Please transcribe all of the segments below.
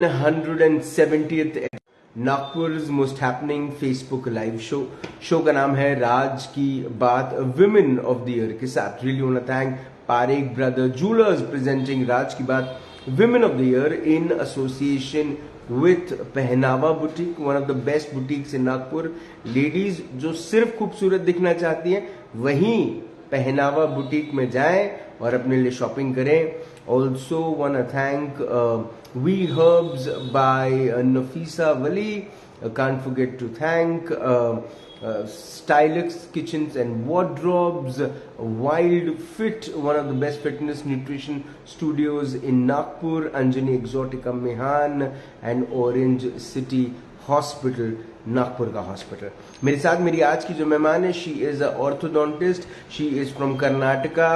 170th Nagpur's most happening Facebook live show का नाम है राज ki Baat women of the year के साथ। Really want to thank Parekh brother jewellers presenting Raj ki Baat women of the year in association with Pahnawa boutique, one of the best boutiques in Nagpur. Ladies जो सिर्फ खूबसूरत दिखना चाहती हैं वहीं पहनावा बुटीक में जाएं और अपने लिए शॉपिंग करें। Also want to thank We Herbs by Nafisa Wali. Can't forget to thank Stylix Kitchens and Wardrobes, Wild Fit, one of the best fitness nutrition studios in Nagpur, Anjani Exotica Mehan, and Orange City Hospital, Nagpur का hospital. मेरे साथ मेरी आज की जो मेहमान है, she is a orthodontist, she is from Karnataka,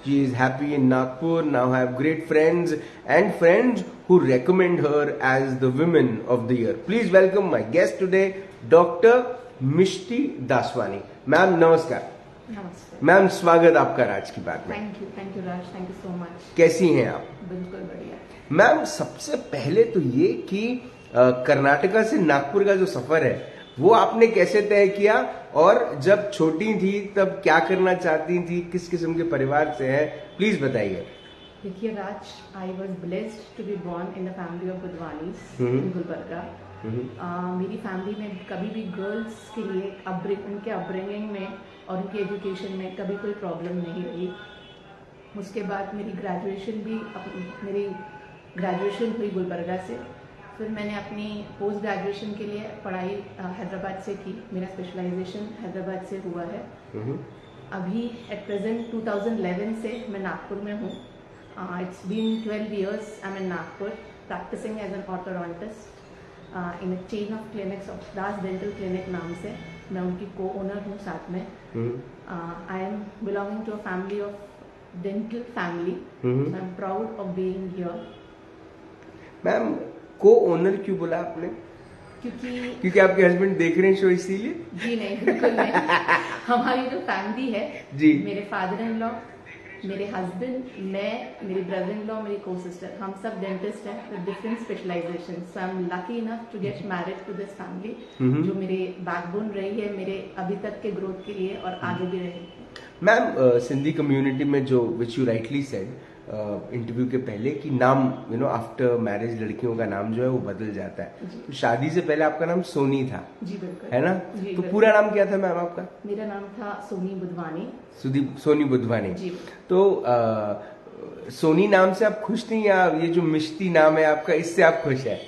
she is happy in Nagpur, now have great friends and friends who recommend her as the women of the year. Please welcome my guest today, Dr. Mishti Daswani. Ma'am नमस्कार। नमस्ते ma'am, स्वागत आपका राज की बात में। Thank you Raj, thank you so much. कैसी हैं आप? बिल्कुल बढ़िया। मैम, सबसे पहले तो ये कि कर्नाटका से नागपुर का जो सफर है वो आपने कैसे तय किया, और जब छोटी थी तब क्या करना चाहती थी, किस किस्म के परिवार से है, प्लीज बताइए। देखिए Raj, I was blessed to be born in the family of Budhwanis in Gulbarga. मेरी फैमिली में कभी भी गर्ल्स के लिए उनके अपब्रिंगिंग में और उनकी एजुकेशन में कभी कोई प्रॉब्लम नहीं रही। उसके बाद मेरी ग्रेजुएशन हुई गुलबर्गा से। फिर मैंने अपनी पोस्ट ग्रेजुएशन के लिए पढ़ाई हैदराबाद से की। मेरा स्पेशलाइजेशन हैदराबाद से हुआ है। अभी एट प्रेजेंट 2011 से मैं नागपुर में हूँ। It's been 12 years I am in Nagpur practising as an orthodontist in a chain of clinics of Das dental clinic नाम से। मैं उनकी को ओनर हूँ साथ में। I am belonging to a family of dental family. I am proud of being here. Ma'am, co-owner क्यों बोला आपने? क्योंकि आपके हस्बैंड देख रहे हैं शो, इसीलिए? जी नहीं, बिल्कुल नहीं। हमारी जो फैमिली है जी, मेरे फादर इन लॉ, मेरे हस्बैंड, मैं, मेरी ब्रदर इन लॉ, मेरी को सिस्टर, हम सब डेंटिस्ट हैं with different specialisation. So I am lucky enough to get married to this family जो मेरे बैकबोन रही है मेरे अभी तक के ग्रोथ के लिए और आगे भी रहेगी। मैम, सिंधी कम्युनिटी में जो which you rightly said interview के पहले कि नाम आफ्टर मैरिज लड़कियों का नाम जो है वो बदल जाता है। तो शादी से पहले आपका नाम सोनी था? जी बिल्कुल, है ना? तो पूरा नाम क्या था मैम आपका? मेरा नाम था सोनी बुधवानी। सोनी बुधवानी जी। तो सोनी नाम से आप खुश नहीं, या ये जो मिष्टी नाम है आपका इससे आप खुश है?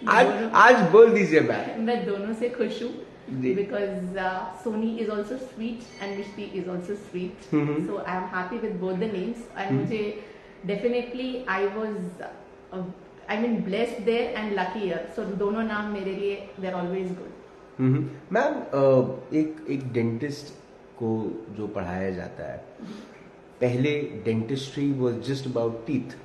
आज बोल दीजिए मैम। मैं दोनों से खुश हूँ because Sony is also sweet and Mishti is also sweet. So I am happy with both the names and मुझे definitely I was blessed there and lucky here. So दोनों नाम मेरे लिए they're always good. मैम, एक dentist को जो पढ़ाया जाता है, पहले dentistry was just about teeth.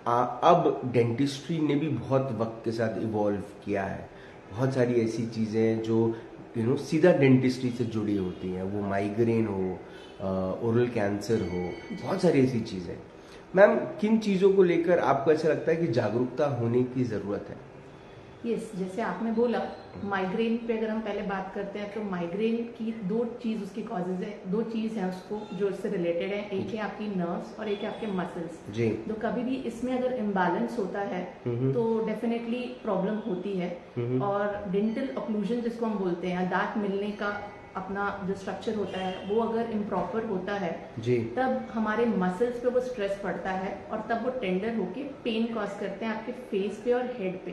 अब डेंटिस्ट्री ने भी बहुत वक्त के साथ इवॉल्व किया है। बहुत सारी ऐसी चीज़ें जो सीधा डेंटिस्ट्री से जुड़ी होती हैं, वो माइग्रेन हो, ओरल कैंसर हो, बहुत सारी ऐसी चीज़ें। मैम, किन चीज़ों को लेकर आपको ऐसा लगता है कि जागरूकता होने की ज़रूरत है? यस, जैसे आपने बोला माइग्रेन पे अगर हम पहले बात करते हैं तो माइग्रेन की दो चीज उसकी कॉजेज है, दो चीज है उसको जो इससे रिलेटेड है। एक है आपकी नर्व्स और एक है आपके मसल्स जी। तो कभी भी इसमें अगर इम्बैलेंस होता है तो डेफिनेटली प्रॉब्लम होती है। और डेंटल ऑक्लूजन जिसको हम बोलते हैं, दांत मिलने का अपना जो स्ट्रक्चर होता है वो अगर इम्प्रॉपर होता है जी, तब हमारे मसल्स पे वो स्ट्रेस पड़ता है और तब वो टेंडर होके पेन कॉज करते हैं आपके फेस पे और हेड पे।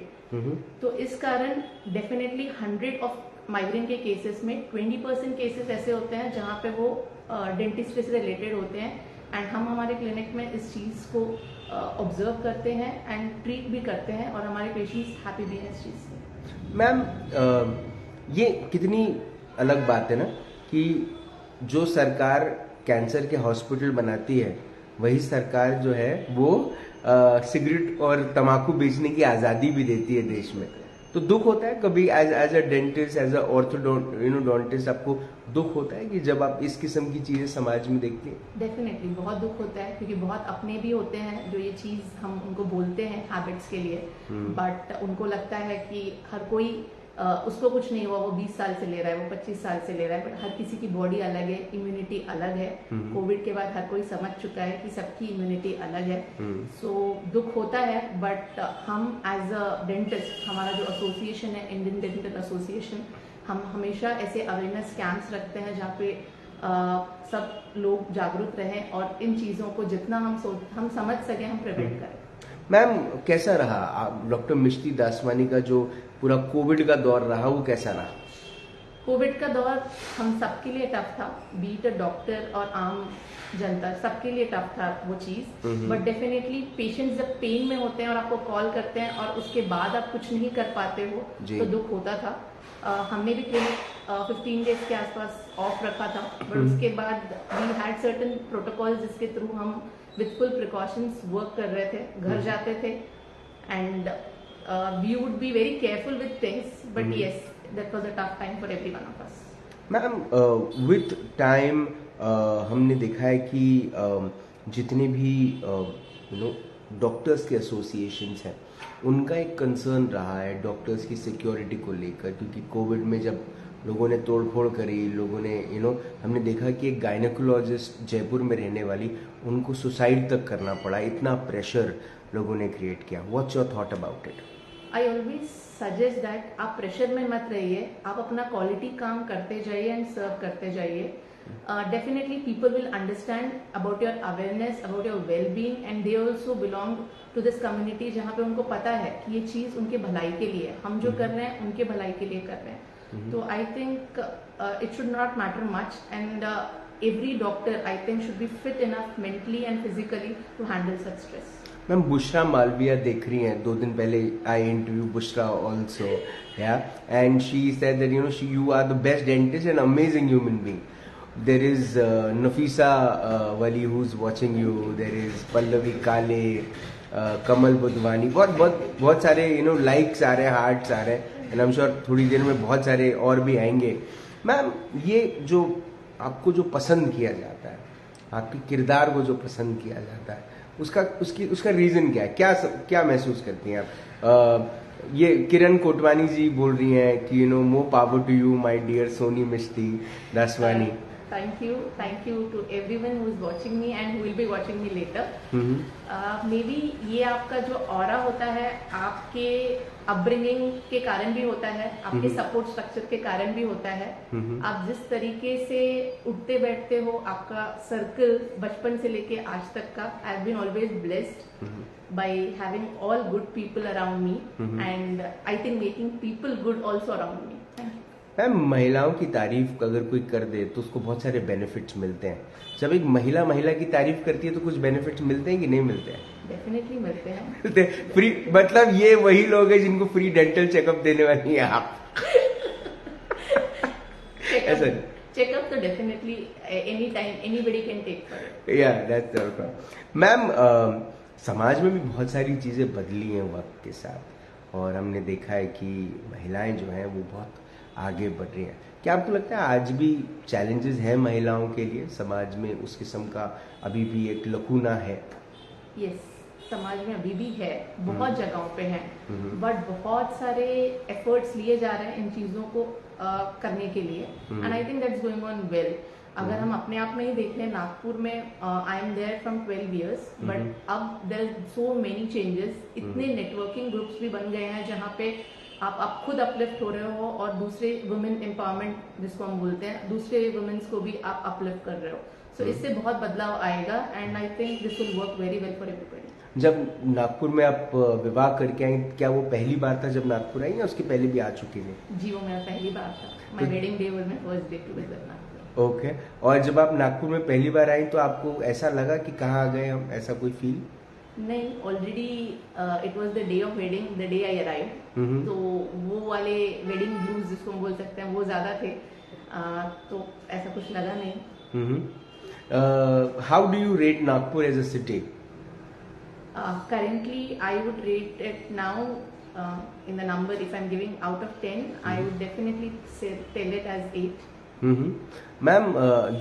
तो इस कारण डेफिनेटली 100 ऑफ माइग्रेन के केसेस में 20% केसेस ऐसे होते हैं जहाँ पे वो डेंटिस्ट्री से रिलेटेड होते हैं। एंड हम हमारे क्लिनिक में इस चीज को ऑब्जर्व करते हैं एंड ट्रीट भी करते हैं और हमारे पेशेंट्स हैप्पी भी हैं इस चीज से। मैम, ये कितनी अलग बात है ना कि जो सरकार कैंसर के हॉस्पिटल बनाती है वही सरकार जो है वो सिगरेट और तंबाकू बेचने की आज़ादी भी देती है देश में। तो दुख होता है कभी as a dentist, as a orthodontist, आपको दुख होता है कि जब आप इस किस्म की चीजें समाज में देखती हैं? डेफिनेटली बहुत दुख होता है, क्योंकि बहुत अपने भी होते हैं जो ये चीज़ हम उनको बोलते हैं हैबिट्स के लिए, बट उनको लगता है कि हर कोई उसको कुछ नहीं हुआ, वो 20 साल से ले रहा है, वो 25 साल से ले रहा है, बट हर किसी की बॉडी अलग है, इम्यूनिटी अलग है। कोविड के बाद हर कोई समझ चुका है कि सबकी इम्यूनिटी अलग है। सो दुख होता है, बट हम एज अ डेंटिस्ट, हमारा जो एसोसिएशन है, इंडियन डेंटल एसोसिएशन, हम हमेशा ऐसे अवेयरनेस कैंप्स रखते हैं जहाँ पे सब लोग जागरूक रहें और इन चीज़ों को जितना हम समझ सकें हम प्रिवेंट करें। मैम कैसा रहा डॉक्टर मिष्टी दासवानी का जो पूरा कोविड का दौर रहा, वो कैसा रहा? कोविड का दौर हम सबके लिए टफ था, बीट डॉक्टर और आम जनता, सबके लिए टफ था वो चीज़। बट डेफिनेटली पेशेंट्स जब पेन में होते हैं और आपको कॉल करते हैं और उसके बाद आप कुछ नहीं कर पाते हो तो दुख होता था। हमने भी क्लिनिक 15 डेज के आसपास ऑफ रखा था, बट उसके बाद वी हैड सर्टेन प्रोटोकॉल्स जिसके थ्रू हम विद फुल प्रिकॉशंस वर्क कर रहे थे, घर जाते थे, and we would be very careful with things, but yes that was a tough time for every one of us. Ma'am with time हमने देखा है कि जितने भी डॉक्टर्स के एसोसिएशंस हैं, उनका एक कंसर्न रहा है डॉक्टर्स की सिक्योरिटी को लेकर, क्योंकि कोविड में जब लोगों ने तोड़फोड़ करी, लोगों ने हमने देखा कि एक गायनेकोलॉजिस्ट जयपुर में रहने वाली, उनको सुसाइड तक करना पड़ा, इतना प्रेशर लोगों ने क्रिएट किया। What's your thought about it? I always suggest that आप प्रेशर में मत रहिए, आप अपना क्वालिटी काम करते जाइए एंड सर्व करते जाइए। Definitely people will understand about your awareness, about your well-being, and they also belong to this community जहाँ पे उनको पता है कि ये चीज़ उनके भलाई के लिए, हम जो कर रहे हैं उनके भलाई के लिए कर रहे हैं। तो I think it should not matter much, and every doctor I think should be fit enough mentally and physically to handle such stress. Ma'am Bushra Malviya देख रही हैं, 2 दिन पहले I interview Bushra also, and she said that you are the best dentist and amazing human being. There is Nafisa Wali who's watching you. There is Pallavi Kale, Kamal Budwani. बहुत सारे likes आ रहे हैं, hearts आ रहे हैं, and I am sure थोड़ी देर में बहुत सारे और भी आएंगे। मैम ये जो आपको जो पसंद किया जाता है, आपके किरदार को जो पसंद किया जाता है, उसका रीजन क्या है? क्या महसूस करती हैं आप? ये किरण कोटवानी जी बोल रही हैं कि more power to you my dear Soni Mishti Daswani. Thank you to everyone who is watching me and who will be watching me later. Maybe ये आपका जो ऑरा होता है, आपके अपब्रिंगिंग के कारण भी होता है, आपके सपोर्ट स्ट्रक्चर के कारण भी होता है। आप जिस तरीके से उठते बैठते हो, आपका सर्कल बचपन से लेके आज तक का, I have been always blessed by having all good people around me, and I think making people good also around me. Thank you. Ma'am महिलाओं की तारीफ अगर कोई कर दे तो उसको बहुत सारे बेनिफिट्स मिलते हैं। जब एक महिला की तारीफ करती है तो कुछ बेनिफिट्स मिलते हैं कि नहीं मिलते हैं? डेफिनेटली मिलते हैं। मिलते फ्री, मतलब ये वही लोग हैं जिनको फ्री डेंटल चेकअप देने वाली हैं आप? ऐसा चेकअप तो definitely any time anybody can take for. Yeah that's all. Ma'am समाज में भी बहुत सारी चीजें बदली हैं वक्त के साथ, और हमने देखा है कि महिलाएं जो हैं वो बहुत आगे बढ़ रही हैं। क्या आपको लगता है आज भी चैलेंजेस हैं महिलाओं के लिए समाज में? उस किस्म का अभी भी एक लकूना है? यस, समाज में अभी भी है, बहुत जगहों पे है, बट बहुत सारे एफर्ट्स लिए जा रहे हैं इन चीजों को करने के लिए, and I think that's going on well. अगर हम अपने आप में ही देख लें, नागपुर में I am there from 12 years, but अब there are so many changes, इतने नेटवर्किंग ग्रुप्स भी बन गए हैं जहाँ पे आप खुद अपलिफ्ट हो रहे हो और दूसरे वुमेन एम्पावरमेंट जिसको हम बोलते हैं, दूसरे वुमेन्स को भी आप अपलिफ्ट कर रहे हो। सो इससे बहुत बदलाव आएगा, and I think this will work very well for everybody. जब नागपुर में आप विवाह करके आई, क्या वो पहली बार था जब नागपुर आई या उसके पहले भी आ चुकी थी? जी, वो मेरा पहली बार था। My wedding day was my first day to visit Nagpur. Okay. और जब आप नागपुर में पहली बार आई तो आपको ऐसा लगा कि कहाँ आ गए हम, ऐसा कोई फील? नहीं, already it was the day of wedding, the day I arrived, तो वो वाले वेडिंग ब्लूज जिसको हम बोल सकते हैं वो ज्यादा थे, तो ऐसा कुछ लगा नहीं। How do you rate Nagpur as a city? Currently I would rate it now in the number, if I'm giving out of 10, I would definitely say tell it as 8. Ma'am,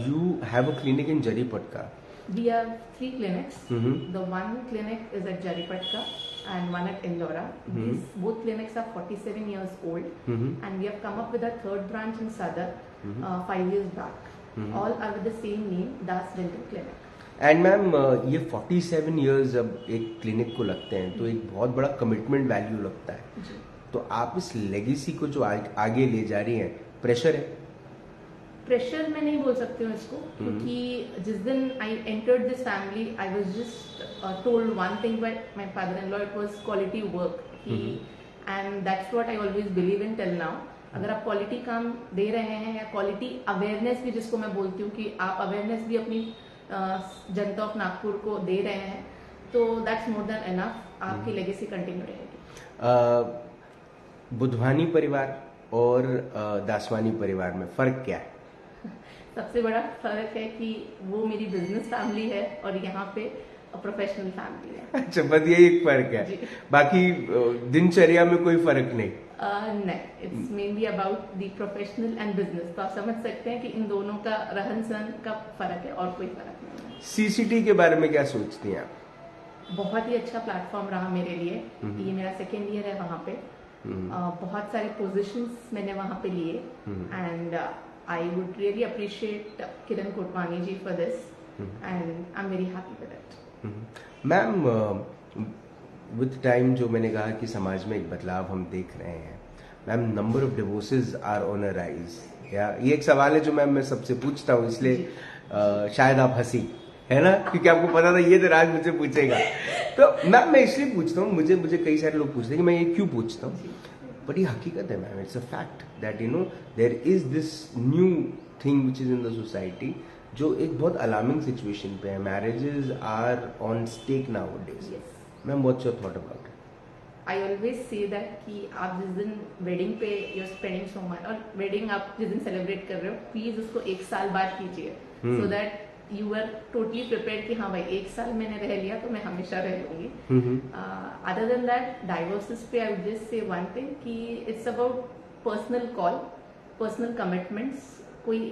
you have a clinic in Jaripatka. We have 3 clinics. The one clinic is at Jaripatka and one at Indora. These both clinics are 47 years old, and we have come up with a third branch in Sadar 5 years back. All are with the same name, Das Dental Clinic. And ma'am ये 47 years जब एक clinic को लगते हैं तो एक बहुत बड़ा कमिटमेंट वैल्यू लगता है जी। तो आप इस लेगेसी को जो आगे ले जा रही हैं, प्रेशर है? प्रेशर मैं नहीं बोल सकती हूँ इसको, क्योंकि जिस दिन I entered this family I was just told one thing by my father in law, it was quality work, and that's what I always believe in till now. अगर आप क्वालिटी काम दे रहे हैं या क्वालिटी अवेयरनेस भी, जिसको मैं बोलती हूँ कि आप अवेयरनेस भी अपनी जनता ऑफ नागपुर को दे रहे हैं, तो दैट्स मोर देन एनफ, आपकी लेगेसी कंटिन्यू रहेगी। बुधवानी परिवार और दासवानी परिवार में फर्क क्या है? सबसे बड़ा फर्क है कि वो मेरी बिजनेस फैमिली है और यहाँ पे प्रोफेशनल फैमिली है। अच्छा, बस यही एक फर्क है, बाकी दिनचर्या में कोई फर्क नहीं? नहीं, it's mainly about the professional and business. तो आप समझ सकते हैं कि इन दोनों का रहन सहन का फर्क है और कोई फर्क नहीं है। सीसीटी के बारे में क्या सोचती हैं आप? बहुत ही अच्छा प्लेटफॉर्म रहा मेरे लिए। ये मेरा 2nd ईयर है वहाँ पे। बहुत सारे पोजीशंस मैंने वहाँ पे लिए, and I would really appreciate Kiran Kotwani ji for this, and I am very happy with it. Ma'am, with time जो मैंने कहा कि समाज में एक बदलाव हम देख रहे हैं, ma'am number of divorces are on a rise, या ये एक सवाल है जो मैम मैं सबसे पूछता हूँ, इसलिए शायद आप हंसी, है ना, क्योंकि आपको पता था ये तो राज मुझसे पूछेगा। तो मैम मैं इसलिए पूछता हूँ, मुझे कई सारे लोग पूछते हैं कि मैं ये क्यों पूछता हूँ, बट ये हकीकत है ma'am, it's a fact that you know there is this new thing which is in the society, जो एक बहुत अलार्मिंग सिचुएशन पे है। Marriages are on stake nowadays. Ma'am what's your thought about it? I always say that कि आप जिस दिन wedding पे you are spending so much, और वेडिंग आप जिस दिन सेलिब्रेट कर रहे हो, प्लीज उसको 1 साल बाद कीजिए, so that you are totally prepared कि हाँ भाई 1 साल मैंने रह लिया तो मैं हमेशा रह लूंगी। अदर देन दैट, डाइवोर्सेस पे I would just say one thing कि it's about personal call, personal commitments.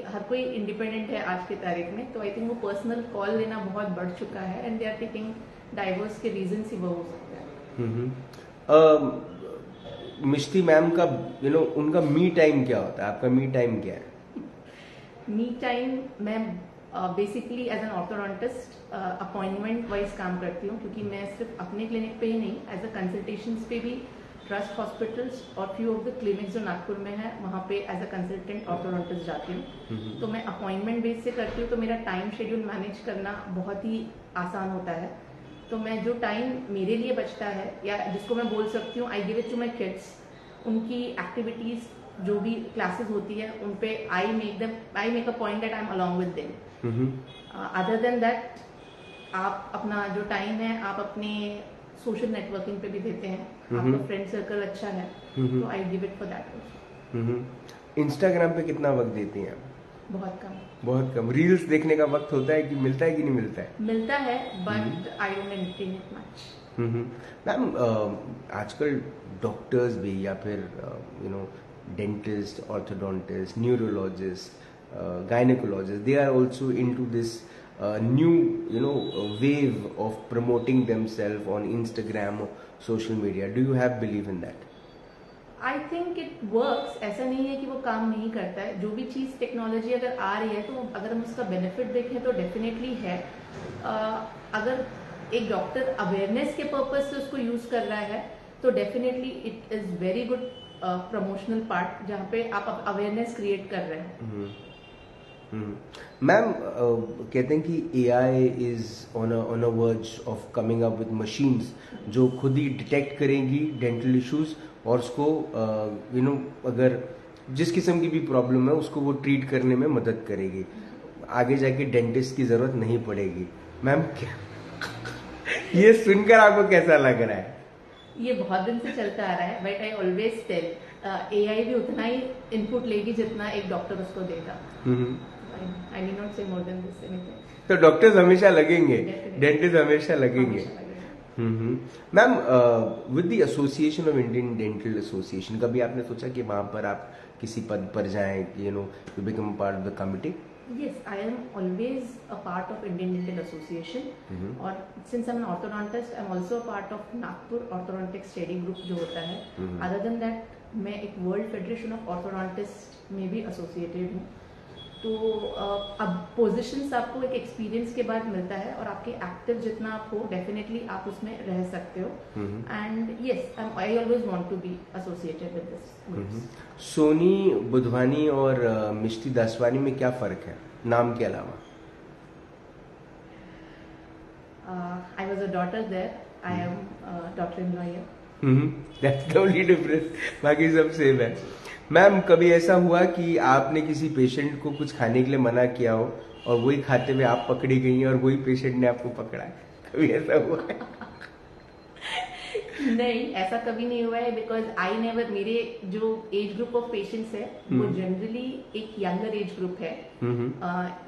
हर कोई इंडिपेंडेंट है आज की तारीख में, तो आई थिंक वो पर्सनल कॉल लेना बहुत बढ़ चुका है, and they are taking divorce के रीजन ही वो हो सकते हैं। मिष्टी मैम का उनका मी टाइम क्या होता है, आपका मी टाइम क्या है? मी टाइम मैं basically as an orthodontist appointment wise काम करती हूँ, क्योंकि मैं सिर्फ अपने क्लिनिक पे ही नहीं, एज अ कंसल्टेशन पे भी ट्रस्ट हॉस्पिटल्स और फ्यू ऑफ द क्लिनिक्स जो नागपुर में है वहाँ पे एज अ कंसल्टेंट ऑर्थोडोंटिस्ट जाती हूँ। तो मैं अपॉइंटमेंट बेस से करती हूँ, तो मेरा टाइम शेड्यूल मैनेज करना बहुत ही आसान होता है। तो मैं जो टाइम मेरे लिए बचता है, या जिसको मैं बोल सकती हूँ I give it to my kids, उनकी एक्टिविटीज जो भी क्लासेस होती है उन पे I make a point that I am along with them. Other than that, आप अपना जो टाइम है आप अपने सोशल नेटवर्किंग पे भी देते हैं, आपका फ्रेंड सर्कल अच्छा है, तो आई give it for that. Instagram पे कितना वक्त देती हैं आप? बहुत कम। बहुत कम। रील्स देखने का वक्त होता है कि मिलता है कि नहीं मिलता है? मिलता है, but I don't entertain it much. Ma'am, आजकल डॉक्टर्स भी या फिर dentist, orthodontist, neurologist, gynaecologist, they are also into this new wave of promoting themselves on Instagram or social media. Do you have belief in that? I think it works. ऐसा नहीं है कि वो काम नहीं करता है। जो भी चीज टेक्नोलॉजी अगर आ रही है तो अगर हम उसका बेनिफिट देखें तो डेफिनेटली है। अगर एक डॉक्टर अवेयरनेस के पर्पज से उसको यूज कर रहा है तो definitely it is very good promotional part, जहाँ पे आप अवेयरनेस क्रिएट कर रहे हैं। मैम, कहते हैं कि AI is on a verge of coming up with machines जो खुद ही डिटेक्ट करेंगी डेंटल इश्यूज और उसको अगर जिस किस्म की भी प्रॉब्लम है उसको वो ट्रीट करने में मदद करेगी। आगे जाके डेंटिस्ट की जरूरत नहीं पड़ेगी। मैम, क्या ये सुनकर आपको कैसा लग रहा है? ये बहुत दिन से चलता आ रहा है, but I always tell AI भी उतना ही इनपुट लेगी जितना एक डॉक्टर उसको देगा। I need not say more than this anything. तो डॉक्टर्स हमेशा लगेंगे, डेंटिस्ट हमेशा लगेंगे। Ma'am, with the association of Indian dental association, कभी आपने सोचा कि वहां पर आप किसी पद पर जाएं, you know, to become part of the committee? Yes, I am always a part of Indian Dental Association. और since I'm an orthodontist, I'm also a part of Nagpur Orthodontic Study Group जो होता है. Other than that, मैं एक World Federation of Orthodontists में भी associated हूँ. तो अब पोजीशंस आपको एक एक्सपीरियंस के बाद मिलता है और आपके एक्टिव जितना आप हो डेफिनेटली आप उसमें रह सकते हो. And yes, I always want to be associated with this. Soni Budhwani और मिष्टी दासवानी में क्या फर्क है नाम के अलावा? I was a daughter there, I am daughter in law here. That's the only difference, बाकी सब सेम है. मैम, कभी ऐसा हुआ कि आपने किसी पेशेंट को कुछ खाने के लिए मना किया हो और वही खाते हुए आप पकड़ी गई हैं और वही पेशेंट ने आपको पकड़ा है? कभी ऐसा हुआ है? नहीं, ऐसा कभी नहीं हुआ है बिकॉज आई नेवर, मेरे जो एज ग्रुप ऑफ पेशेंट्स है वो जनरली एक यंगर एज ग्रुप है.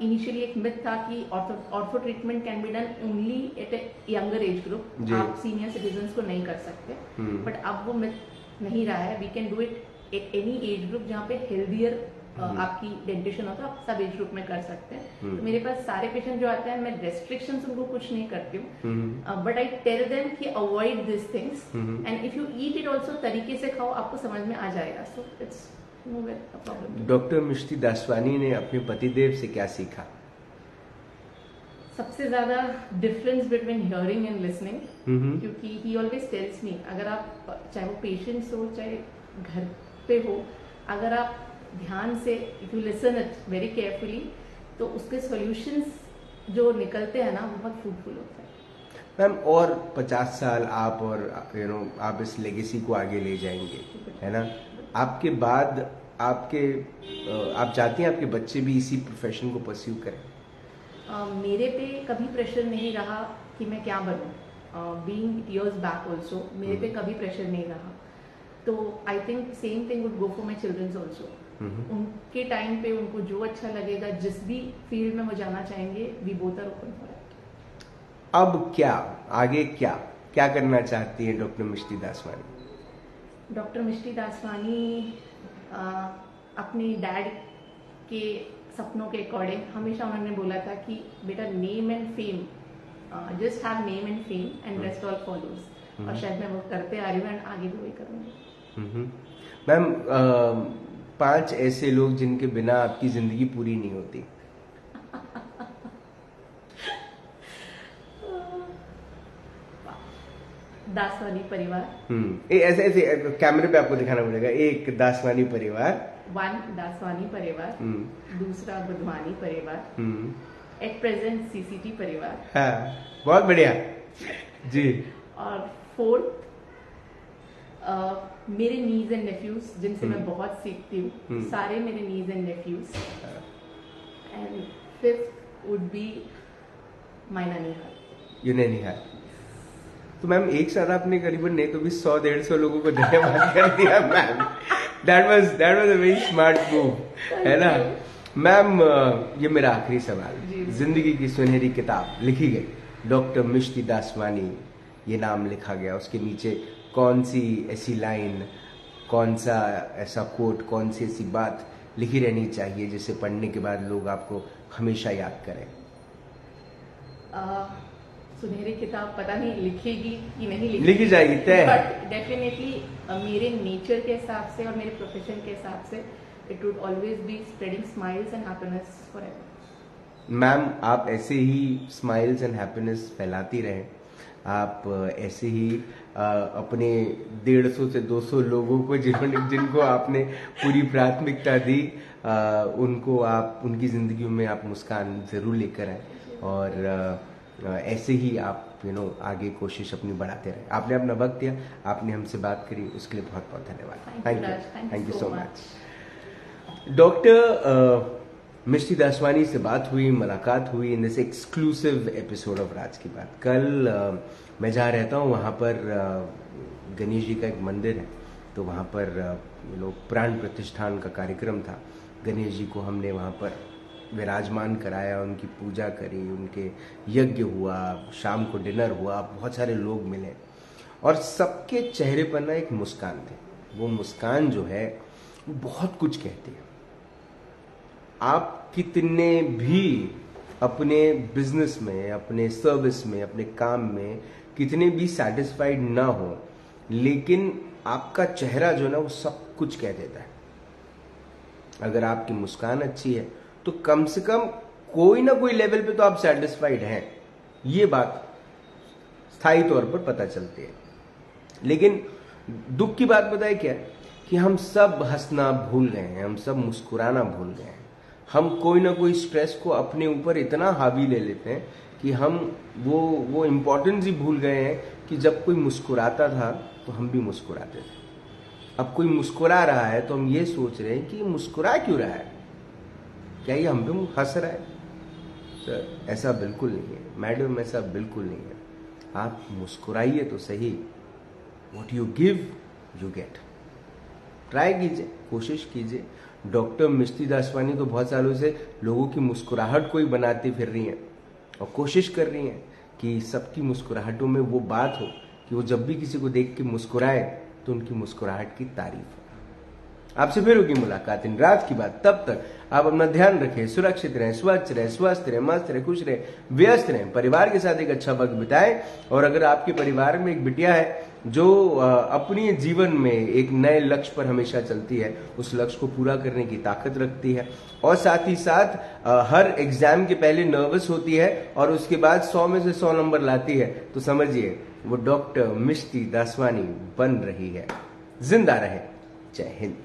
इनिशियली एक मिथ था कि ortho treatment can be done only at a younger age group, आप सीनियर सिटीजन्स को नहीं कर सकते. बट अब वो मिथ नहीं रहा है. We can do it at any age group जहाँ पे हेल्दियर आपकी डेंटिशन हो तो आप सब एज ग्रुप में कर सकते हैं. तो मेरे पास सारे पेशेंट जो आते हैं मैं रेस्ट्रिक्शंस उनको कुछ नहीं करती हूँ, बट आई टेल देम कि avoid this things and if you eat it also तरीके से खाओ, आपको समझ में आ जाएगा. So it's no problem. Doctor Mishti Daswani ने अपने पतिदेव से क्या सीखा? सबसे ज्यादा difference between hearing and listening, क्योंकि ही ऑलवेज टेल्स मी, अगर आप चाहे वो पेशेंट्स हो चाहे घर पे हो, अगर आप ध्यान से if you listen it very carefully तो उसके सॉल्यूशंस जो निकलते हैं ना वो बहुत फ्रूटफुल होते हैं. मैम, और 50 साल आप और आप इस लेगेसी को आगे ले जाएंगे, है ना? आपके बाद आप चाहती हैं आपके बच्चे भी इसी प्रोफेशन को परस्यू करें? मेरे पे कभी प्रेशर नहीं रहा कि मैं क्या बनूं. बीइंग इयर्स बैक ऑल्सो मेरे पे कभी प्रेशर नहीं रहा. तो I think same thing would go for my childrens also. उनके टाइम पे उनको जो अच्छा लगेगा, जिस भी फील्ड में वो जाना चाहेंगे, we both are open for it. अब क्या आगे क्या करना चाहती है डॉक्टर मिष्टी दासवानी? डॉक्टर मिष्टी दासवानी अपने डैड के सपनों के अकॉर्डिंग हमेशा उन्होंने बोला था कि बेटा name and fame, just have name and fame and rest all follows. और शायद मैं वो करते आ रही हूँ एंड आगे भी वही करूँगी. मैम, 5 ऐसे लोग जिनके बिना आपकी जिंदगी पूरी नहीं होती. दासवानी परिवार. ऐसे कैमरे पे आपको दिखाना पड़ेगा. एक दासवानी परिवार, 1 दासवानी परिवार, दूसरा बुधवानी परिवार, एट प्रेजेंट सीसीटी परिवार. हाँ, बहुत बढ़िया जी. और 4th मेरे नीज एंड नेफ्यूज जिनसे मैं बहुत सीखती हूँ, सारे मेरे knees and nephews. And 5th would be my ननिहाल. यू ननिहाल. तो मैम एक साथ आपने करीबन नहीं तो भी 100-150 लोगों को धन्यवाद कर दिया ma'am. That was a very smart move, है ना? मैम, ये मेरा आखिरी सवाल. जिंदगी की सुनहरी किताब लिखी गई, डॉक्टर मिष्टी दासवानी ये नाम लिखा गया, उसके नीचे कौन सी ऐसी लाइन, कौन सा ऐसा कोट, कौन सी ऐसी बात लिखी रहनी चाहिए जिसे पढ़ने के बाद लोग आपको हमेशा याद करें? सुनहरी किताब पता नहीं लिखेगी कि नहीं लिखी जाएगी तय, बट डेफिनेटली मेरे नेचर के हिसाब से और मेरे प्रोफेशन के हिसाब से it would always be spreading smiles and happiness forever. Ma'am, आप ऐसे ही स्माइल्स एंड हैप्पीनेस फैलाती रहें. आप ऐसे ही अपने 150 से 200 लोगों को जिनको आपने पूरी प्राथमिकता दी, उनको आप उनकी जिंदगी में आप मुस्कान जरूर लेकर आए. और ऐसे ही आप आगे कोशिश अपनी बढ़ाते रहे. आपने अपना वक्त दिया, आपने हमसे बात करी, उसके लिए बहुत बहुत धन्यवाद. Thank you so much. Doctor Mishti Daswani से बात हुई, मुलाकात हुई in this exclusive episode of Raj ki Baat. कल मैं जहाँ रहता हूँ वहाँ पर गणेश जी का एक मंदिर है, तो वहाँ पर प्राण प्रतिष्ठान का कार्यक्रम था. गणेश जी को हमने वहाँ पर विराजमान कराया, उनकी पूजा करी, उनके यज्ञ हुआ, शाम को डिनर हुआ, बहुत सारे लोग मिले और सबके चेहरे पर ना एक मुस्कान थी। वो मुस्कान जो है वो बहुत कुछ कहती है। आप कितने भी अपने बिजनेस में, अपने सर्विस में, अपने काम में कितने भी सेटिस्फाइड ना हो, लेकिन आपका चेहरा जो है ना वो सब कुछ कह देता है। अगर आपकी मुस्कान अच्छी है तो कम से कम कोई ना कोई लेवल पे तो आप सेटिस्फाइड हैं, ये बात स्थायी तौर पर पता चलती है। लेकिन दुख की बात पता है क्या है कि हम सब हंसना भूल गए हैं, हम सब मुस्कुराना भूल गए हैं। हम कोई ना कोई स्ट्रेस को अपने ऊपर इतना हावी ले लेते हैं कि हम वो इम्पोर्टेंस ही भूल गए हैं कि जब कोई मुस्कुराता था तो हम भी मुस्कुराते थे। अब कोई मुस्कुरा रहा है तो हम ये सोच रहे हैं कि मुस्कुरा क्यों रहा है, क्या ये हम पे हंस रहा है? सर ऐसा बिल्कुल नहीं है, मैडम ऐसा बिल्कुल नहीं है। आप मुस्कुराइए तो सही। What you give you get. Try कीजिए, कोशिश कीजिए। डॉक्टर मिष्टी दासवानी तो बहुत सालों से लोगों की मुस्कुराहट को ही बनाती फिर रही हैं और कोशिश कर रही हैं कि सबकी मुस्कुराहटों में वो बात हो कि वो जब भी किसी को देख के मुस्कुराए तो उनकी मुस्कुराहट की तारीफ हो। आपसे फिर होगी मुलाकात इन रात की बात। तब तक आप अपना ध्यान रखें, सुरक्षित रहें, स्वच्छ रहें, स्वस्थ रहें, मस्त रहें, खुश रहें, व्यस्त रहें, परिवार के साथ एक अच्छा वक्त बिताएं। और अगर आपके परिवार में एक बिटिया है जो अपनी जीवन में एक नए लक्ष्य पर हमेशा चलती है, उस लक्ष्य को पूरा करने की ताकत रखती है और साथ ही साथ हर एग्जाम के पहले नर्वस होती है और उसके बाद 100 में से 100 नंबर लाती है, तो समझिए वो डॉक्टर मिष्टी दासवानी बन रही है। जिंदा रहे। जय हिंद।